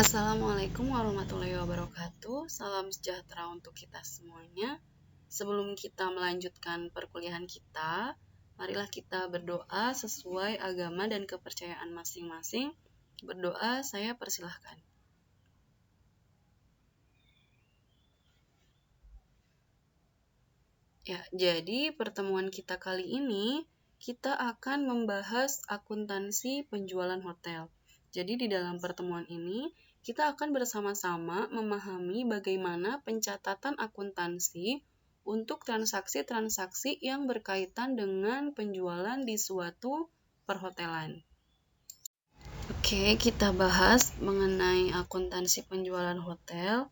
Assalamualaikum warahmatullahi wabarakatuh. Salam sejahtera untuk kita semuanya. Sebelum kita melanjutkan perkuliahan kita, marilah kita berdoa sesuai agama dan kepercayaan masing-masing. Berdoa, saya persilahkan. Ya, jadi pertemuan kita kali ini kita akan membahas akuntansi penjualan hotel. Jadi di dalam pertemuan ini kita akan bersama-sama memahami bagaimana pencatatan akuntansi untuk transaksi-transaksi yang berkaitan dengan penjualan di suatu perhotelan. Oke, kita bahas mengenai akuntansi penjualan hotel.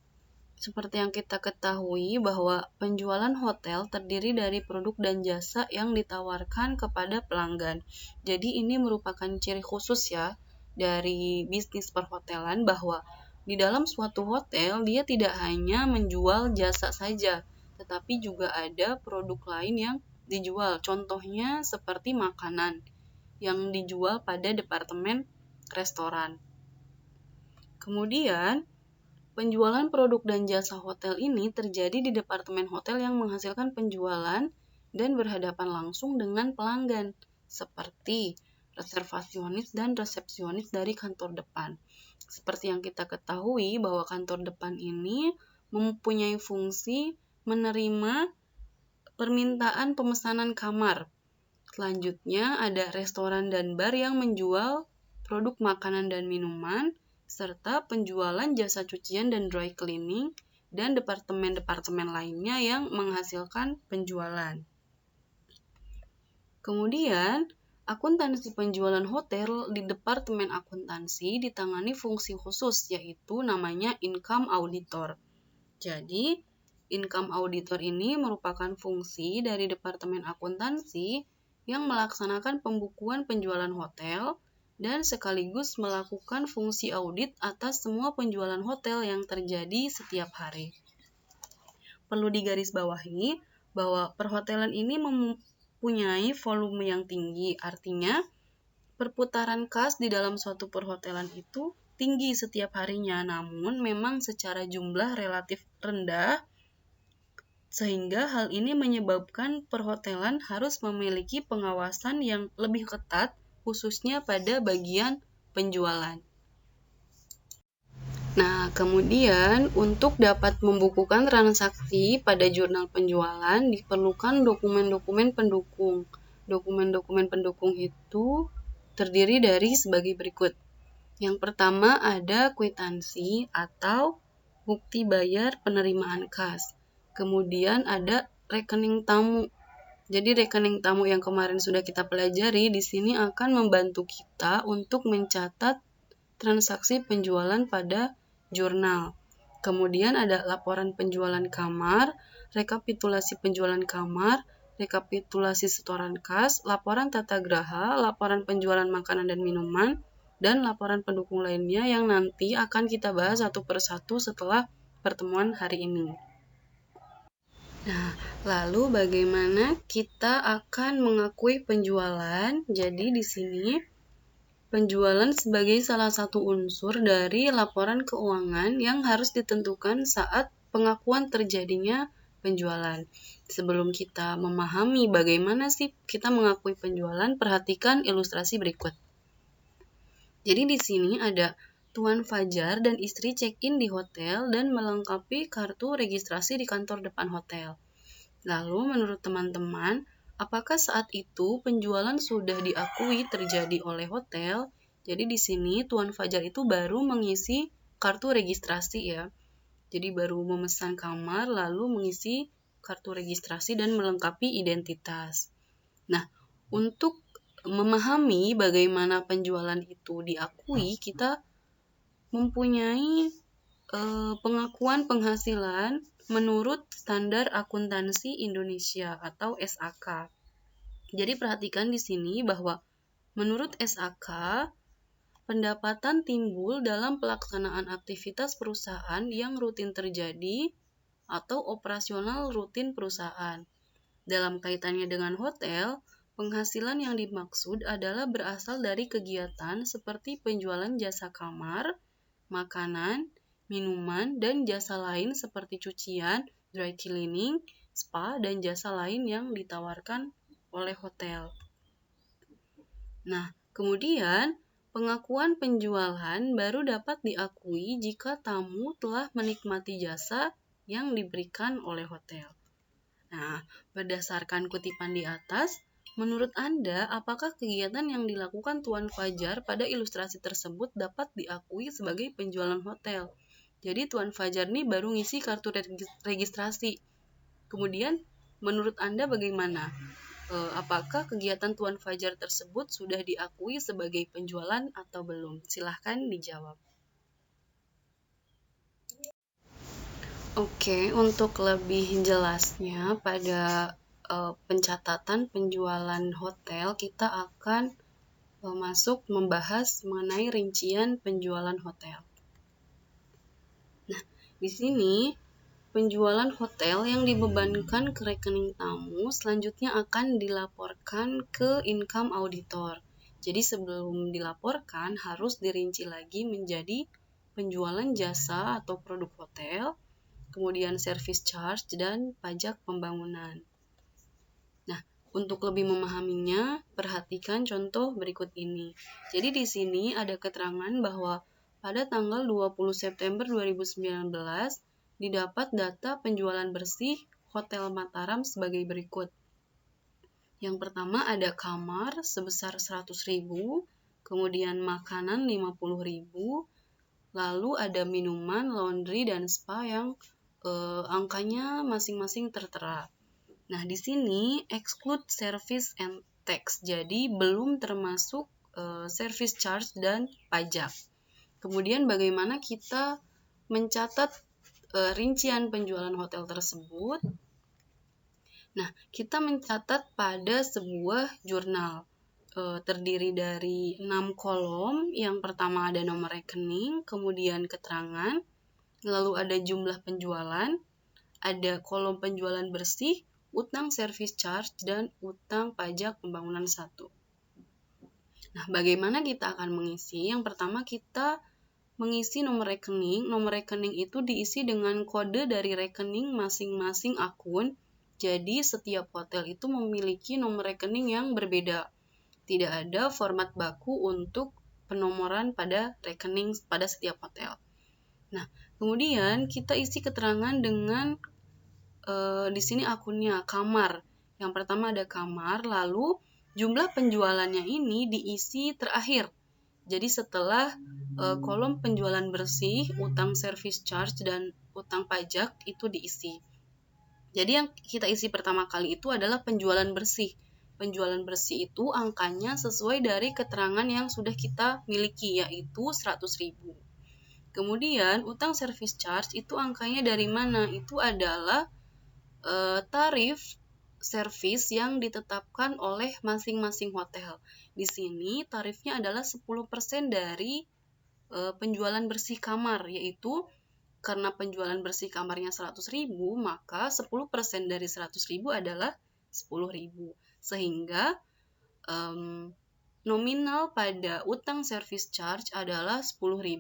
Seperti yang kita ketahui bahwa penjualan hotel terdiri dari produk dan jasa yang ditawarkan kepada pelanggan. Jadi ini merupakan ciri khusus ya dari bisnis perhotelan bahwa di dalam suatu hotel dia tidak hanya menjual jasa saja, tetapi juga ada produk lain yang dijual. Contohnya seperti makanan yang dijual pada departemen restoran. Kemudian penjualan produk dan jasa hotel ini terjadi di departemen hotel yang menghasilkan penjualan dan berhadapan langsung dengan pelanggan, seperti reservasionis dan resepsionis dari kantor depan. Seperti yang kita ketahui bahwa kantor depan ini mempunyai fungsi menerima permintaan pemesanan kamar. Selanjutnya ada restoran dan bar yang menjual produk makanan dan minuman, serta penjualan jasa cucian dan dry cleaning, dan departemen-departemen lainnya yang menghasilkan penjualan. Kemudian, akuntansi penjualan hotel di departemen akuntansi ditangani fungsi khusus, yaitu namanya income auditor. Jadi, income auditor ini merupakan fungsi dari departemen akuntansi yang melaksanakan pembukuan penjualan hotel dan sekaligus melakukan fungsi audit atas semua penjualan hotel yang terjadi setiap hari. Perlu digarisbawahi bahwa perhotelan ini mempunyai volume yang tinggi, artinya perputaran kas di dalam suatu perhotelan itu tinggi setiap harinya, namun memang secara jumlah relatif rendah, sehingga hal ini menyebabkan perhotelan harus memiliki pengawasan yang lebih ketat, khususnya pada bagian penjualan. Nah, kemudian untuk dapat membukukan transaksi pada jurnal penjualan diperlukan dokumen-dokumen pendukung. Dokumen-dokumen pendukung itu terdiri dari sebagai berikut. Yang pertama ada kwitansi atau bukti bayar penerimaan kas. Kemudian ada rekening tamu. Jadi rekening tamu yang kemarin sudah kita pelajari di sini akan membantu kita untuk mencatat transaksi penjualan pada jurnal. Kemudian ada laporan penjualan kamar, rekapitulasi penjualan kamar, rekapitulasi setoran kas, laporan tata graha, laporan penjualan makanan dan minuman, dan laporan pendukung lainnya yang nanti akan kita bahas satu persatu setelah pertemuan hari ini. Nah, lalu bagaimana kita akan mengakui penjualan? Jadi di sini penjualan sebagai salah satu unsur dari laporan keuangan yang harus ditentukan saat pengakuan terjadinya penjualan. Sebelum kita memahami bagaimana sih kita mengakui penjualan, perhatikan ilustrasi berikut. Jadi di sini ada Tuan Fajar dan istri check-in di hotel dan melengkapi kartu registrasi di kantor depan hotel. Lalu menurut teman-teman, apakah saat itu penjualan sudah diakui terjadi oleh hotel? Jadi di sini Tuan Fajar itu baru mengisi kartu registrasi ya. Jadi baru memesan kamar lalu mengisi kartu registrasi dan melengkapi identitas. Nah, untuk memahami bagaimana penjualan itu diakui, kita mempunyai pengakuan penghasilan menurut Standar Akuntansi Indonesia atau SAK. Jadi perhatikan di sini bahwa menurut SAK, pendapatan timbul dalam pelaksanaan aktivitas perusahaan yang rutin terjadi atau operasional rutin perusahaan. Dalam kaitannya dengan hotel, penghasilan yang dimaksud adalah berasal dari kegiatan seperti penjualan jasa kamar, makanan, minuman, dan jasa lain seperti cucian, dry cleaning, spa, dan jasa lain yang ditawarkan oleh hotel. Nah, kemudian pengakuan penjualan baru dapat diakui jika tamu telah menikmati jasa yang diberikan oleh hotel. Nah, berdasarkan kutipan di atas, menurut Anda, apakah kegiatan yang dilakukan Tuan Fajar pada ilustrasi tersebut dapat diakui sebagai penjualan hotel? Jadi Tuan Fajar ini baru ngisi kartu registrasi. Kemudian, menurut Anda bagaimana? Apakah kegiatan Tuan Fajar tersebut sudah diakui sebagai penjualan atau belum? Silahkan dijawab. Oke, untuk lebih jelasnya pada pencatatan penjualan hotel, kita akan masuk membahas mengenai rincian penjualan hotel. Nah, di sini penjualan hotel yang dibebankan ke rekening tamu selanjutnya akan dilaporkan ke income auditor. Jadi sebelum dilaporkan harus dirinci lagi menjadi penjualan jasa atau produk hotel, kemudian service charge, dan pajak pembangunan. Nah, untuk lebih memahaminya, perhatikan contoh berikut ini. Jadi di sini ada keterangan bahwa pada tanggal 20 September 2019 didapat data penjualan bersih Hotel Mataram sebagai berikut. Yang pertama ada kamar sebesar 100.000, kemudian makanan 50.000, lalu ada minuman, laundry, dan spa yang angkanya masing-masing tertera. Nah, di sini exclude service and tax, jadi belum termasuk service charge dan pajak. Kemudian bagaimana kita mencatat rincian penjualan hotel tersebut? Nah, kita mencatat pada sebuah jurnal. Terdiri dari 6 kolom. Yang pertama ada nomor rekening, kemudian keterangan, lalu ada jumlah penjualan, ada kolom penjualan bersih, utang service charge, dan utang pajak pembangunan 1. Nah, bagaimana kita akan mengisi? Yang pertama kita mengisi nomor rekening. Nomor rekening itu diisi dengan kode dari rekening masing-masing akun. Jadi setiap hotel itu memiliki nomor rekening yang berbeda. Tidak ada format baku untuk penomoran pada rekening pada setiap hotel. Nah, kemudian kita isi keterangan dengan di sini akunnya kamar. Yang pertama ada kamar, lalu jumlah penjualannya ini diisi terakhir. Jadi setelah kolom penjualan bersih, utang service charge, dan utang pajak itu diisi. Jadi yang kita isi pertama kali itu adalah penjualan bersih. Penjualan bersih itu angkanya sesuai dari keterangan yang sudah kita miliki, yaitu 100.000. Kemudian utang service charge itu angkanya dari mana? Itu adalah tarif servis yang ditetapkan oleh masing-masing hotel. Di sini tarifnya adalah 10% dari penjualan bersih kamar, yaitu karena penjualan bersih kamarnya 100.000, maka 10% dari 100.000 adalah 10.000. Sehingga nominal pada utang service charge adalah 10.000.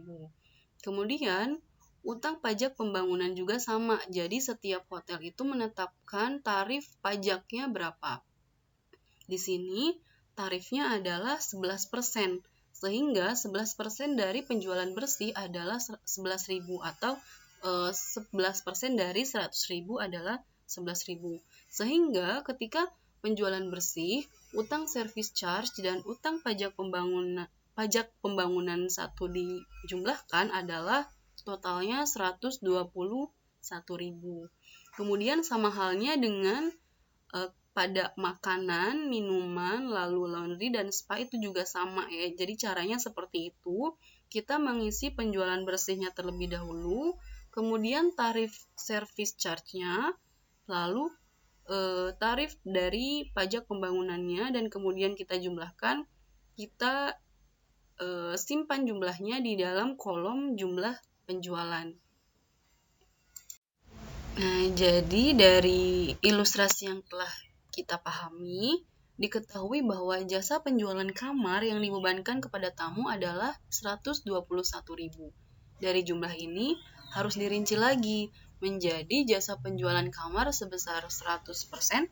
Kemudian utang pajak pembangunan juga sama, jadi setiap hotel itu menetapkan tarif pajaknya berapa. Di sini tarifnya adalah 11%, sehingga 11% dari penjualan bersih adalah 11.000 atau 11% dari 100.000 adalah 11.000. Sehingga ketika penjualan bersih, utang service charge, dan utang pajak pembangunan 1 dijumlahkan adalah totalnya 121.000. Kemudian sama halnya dengan pada makanan, minuman, lalu laundry, dan spa itu juga sama ya. Jadi caranya seperti itu. Kita mengisi penjualan bersihnya terlebih dahulu, kemudian tarif service charge-nya, lalu tarif dari pajak pembangunannya, dan kemudian kita jumlahkan. Kita simpan jumlahnya di dalam kolom jumlah penjualan. Nah, jadi dari ilustrasi yang telah kita pahami, diketahui bahwa jasa penjualan kamar yang dibebankan kepada tamu adalah 121.000. Dari jumlah ini harus dirinci lagi menjadi jasa penjualan kamar sebesar 100%,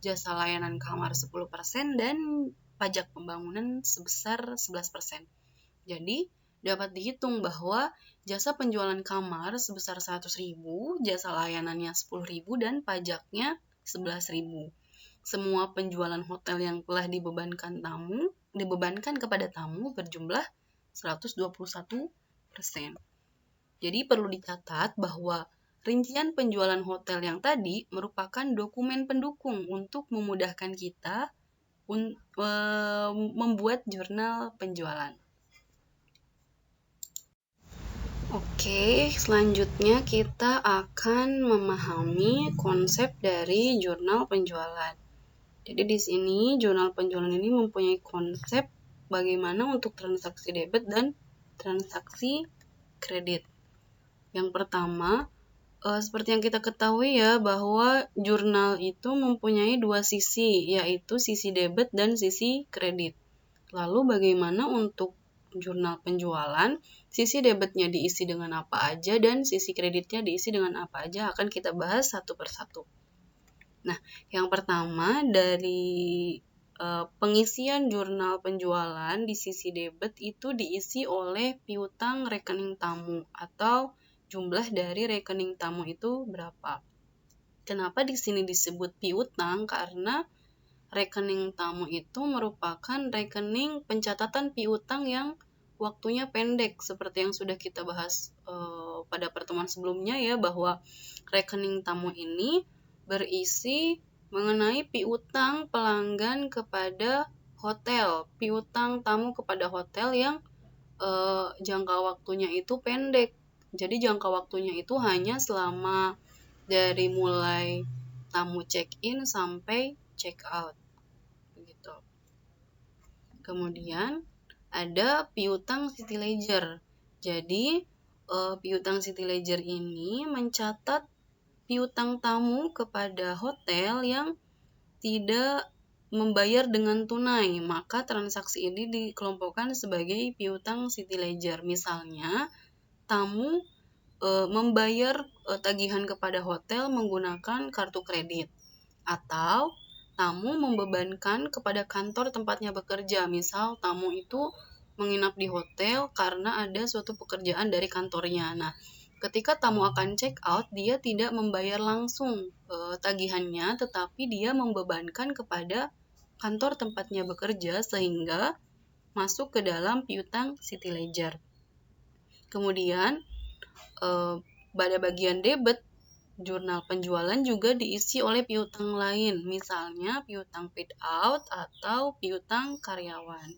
jasa layanan kamar 10%, dan pajak pembangunan sebesar 11%. Jadi, dapat dihitung bahwa jasa penjualan kamar sebesar 100.000, jasa layanannya 10.000, dan pajaknya 11.000. Semua penjualan hotel yang telah dibebankan kepada tamu berjumlah 121%. Jadi perlu dicatat bahwa rincian penjualan hotel yang tadi merupakan dokumen pendukung untuk memudahkan kita membuat jurnal penjualan. Oke, selanjutnya kita akan memahami konsep dari jurnal penjualan. Jadi di sini jurnal penjualan ini mempunyai konsep bagaimana untuk transaksi debit dan transaksi kredit. Yang pertama, seperti yang kita ketahui ya, bahwa jurnal itu mempunyai dua sisi, yaitu sisi debit dan sisi kredit. Lalu bagaimana untuk jurnal penjualan, sisi debitnya diisi dengan apa aja dan sisi kreditnya diisi dengan apa aja akan kita bahas satu persatu. Nah, yang pertama dari pengisian jurnal penjualan di sisi debit itu diisi oleh piutang rekening tamu atau jumlah dari rekening tamu itu berapa. Kenapa di sini disebut piutang? Karena rekening tamu itu merupakan rekening pencatatan piutang yang waktunya pendek, seperti yang sudah kita bahas pada pertemuan sebelumnya ya, bahwa rekening tamu ini berisi mengenai piutang pelanggan kepada hotel, piutang tamu kepada hotel yang jangka waktunya itu pendek. Jadi jangka waktunya itu hanya selama dari mulai tamu check-in sampai check-out. Begitu. Kemudian ada piutang city ledger. Jadi piutang city ledger ini mencatat piutang tamu kepada hotel yang tidak membayar dengan tunai, maka transaksi ini dikelompokkan sebagai piutang city ledger. Misalnya, tamu membayar tagihan kepada hotel menggunakan kartu kredit, atau tamu membebankan kepada kantor tempatnya bekerja. Misal, tamu itu menginap di hotel karena ada suatu pekerjaan dari kantornya. Nah, ketika tamu akan check out, dia tidak membayar langsung tagihannya, tetapi dia membebankan kepada kantor tempatnya bekerja sehingga masuk ke dalam piutang city ledger. Kemudian pada bagian debit, jurnal penjualan juga diisi oleh piutang lain, misalnya piutang paid out atau piutang karyawan.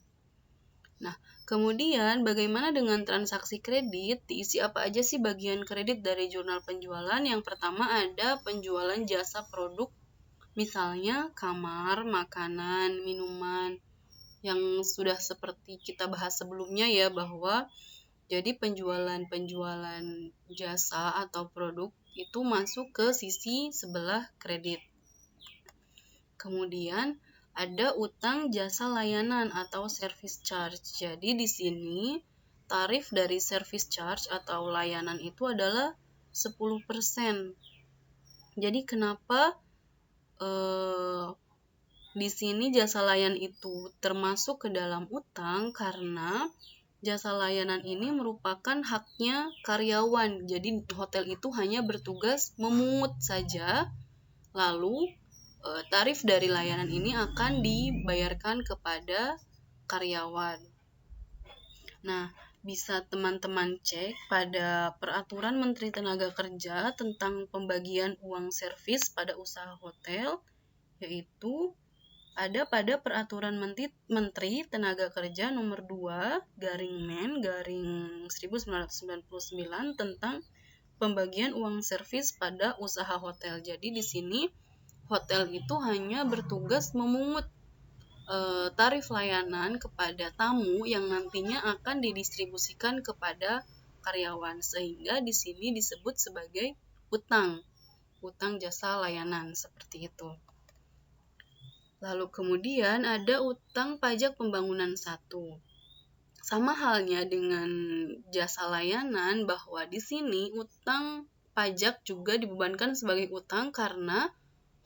Nah, kemudian bagaimana dengan transaksi kredit? Diisi apa aja sih bagian kredit dari jurnal penjualan? Yang pertama ada penjualan jasa produk, misalnya kamar, makanan, minuman, yang sudah seperti kita bahas sebelumnya ya, bahwa jadi penjualan jasa atau produk itu masuk ke sisi sebelah kredit. Kemudian ada utang jasa layanan atau service charge. Jadi di sini tarif dari service charge atau layanan itu adalah 10%. Jadi kenapa di sini jasa layan itu termasuk ke dalam utang? Karena jasa layanan ini merupakan haknya karyawan. Jadi hotel itu hanya bertugas memungut saja, lalu tarif dari layanan ini akan dibayarkan kepada karyawan. Nah, bisa teman-teman cek pada Peraturan Menteri Tenaga Kerja tentang pembagian uang servis pada usaha hotel, yaitu ada pada Peraturan Menteri Tenaga Kerja nomor 2/Men/1999 tentang pembagian uang servis pada usaha hotel. Jadi di sini hotel itu hanya bertugas memungut tarif layanan kepada tamu yang nantinya akan didistribusikan kepada karyawan, sehingga di sini disebut sebagai utang jasa layanan, seperti itu. Lalu kemudian ada utang pajak pembangunan 1. Sama halnya dengan jasa layanan, bahwa di sini utang pajak juga dibebankan sebagai utang karena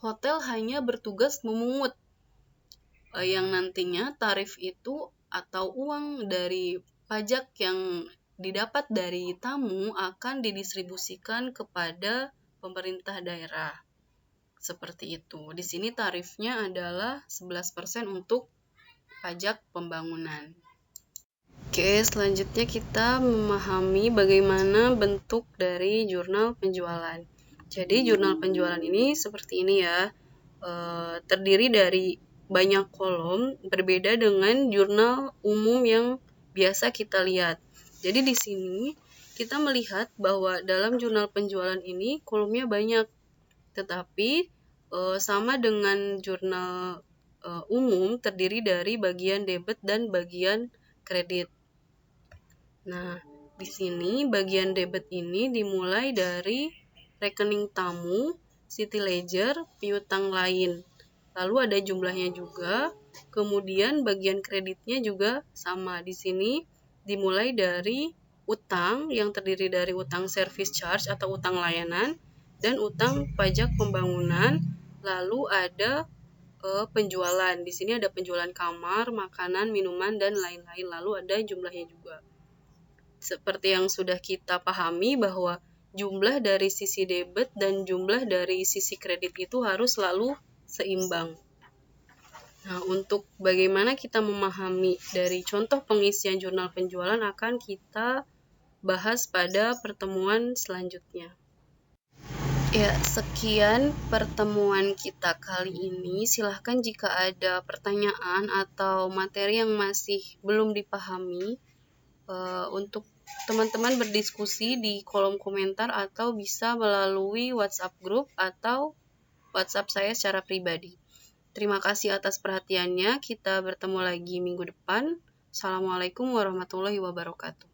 hotel hanya bertugas memungut yang nantinya tarif itu atau uang dari pajak yang didapat dari tamu akan didistribusikan kepada pemerintah daerah. Seperti itu. Di sini tarifnya adalah 11% untuk pajak pembangunan. Oke, selanjutnya kita memahami bagaimana bentuk dari jurnal penjualan. Jadi jurnal penjualan ini seperti ini ya, terdiri dari banyak kolom, berbeda dengan jurnal umum yang biasa kita lihat. Jadi di sini kita melihat bahwa dalam jurnal penjualan ini kolomnya banyak, tetapi sama dengan jurnal umum terdiri dari bagian debit dan bagian kredit. Nah, di sini bagian debit ini dimulai dari rekening tamu, city ledger, piutang lain. Lalu ada jumlahnya juga. Kemudian bagian kreditnya juga sama. Di sini dimulai dari utang yang terdiri dari utang service charge atau utang layanan dan utang pajak pembangunan. Lalu ada penjualan. Di sini ada penjualan kamar, makanan, minuman, dan lain-lain. Lalu ada jumlahnya juga. Seperti yang sudah kita pahami bahwa jumlah dari sisi debit dan jumlah dari sisi kredit itu harus selalu seimbang. Nah, untuk bagaimana kita memahami dari contoh pengisian jurnal penjualan akan kita bahas pada pertemuan selanjutnya. Ya, sekian pertemuan kita kali ini. Silahkan jika ada pertanyaan atau materi yang masih belum dipahami, untuk teman-teman berdiskusi di kolom komentar atau bisa melalui WhatsApp group atau WhatsApp saya secara pribadi. Terima kasih atas perhatiannya. Kita bertemu lagi minggu depan. Assalamualaikum warahmatullahi wabarakatuh.